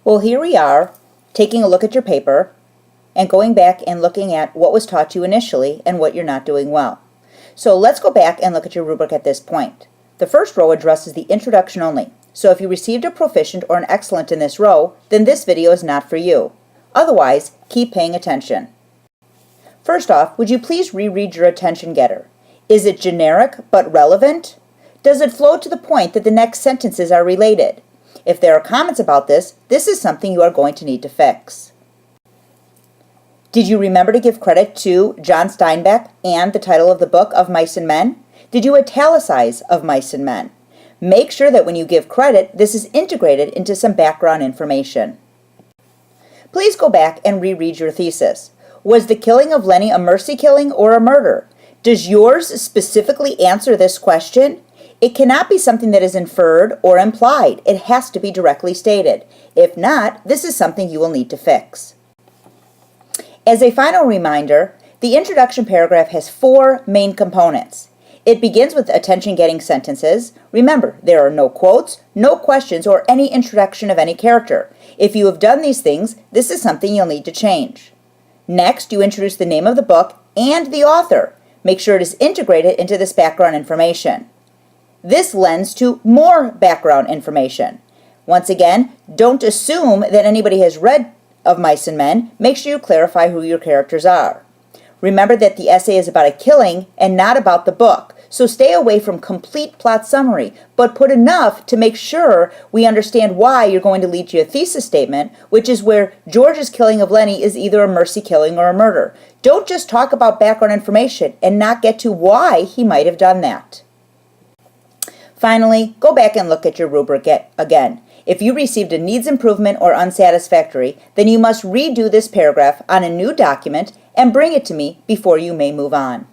Well, here we are, taking a look at your paper and going back and looking at what was taught to you initially and what you're not doing well. So let's go back and look at your rubric at this point. The first row addresses the introduction only. So if you received a proficient or an excellent in this row, then this video is not for you. Otherwise, keep paying attention. First off, would you please reread your attention getter? Is it generic but relevant? Does it flow to the point that the next sentences are related? If there are comments about this is something you are going to need to fix. Did you remember to give credit to John Steinbeck and the title of the book Of Mice and Men? Did you italicize Of Mice and Men? Make sure that when you give credit, this is integrated into some background information. Please go back and reread your thesis. Was the killing of Lenny a mercy killing or a murder? Does yours specifically answer this question? It cannot be something that is inferred or implied. It has to be directly stated. If not, this is something you will need to fix. As a final reminder, the introduction paragraph has 4 main components. It begins with attention-getting sentences. Remember, there are no quotes, no questions, or any introduction of any character. If you have done these things, this is something you'll need to change. Next, you introduce the name of the book and the author. Make sure it is integrated into this background information. This lends to more background information. Once again, don't assume that anybody has read Of Mice and Men. Make sure you clarify who your characters are. Remember that the essay is about a killing and not about the book. So stay away from complete plot summary, but put enough to make sure we understand why you're going to lead to a thesis statement, which is where George's killing of Lenny is either a mercy killing or a murder. Don't just talk about background information and not get to why he might have done that. Finally, go back and look at your rubric again. If you received a needs improvement or unsatisfactory, then you must redo this paragraph on a new document and bring it to me before you may move on.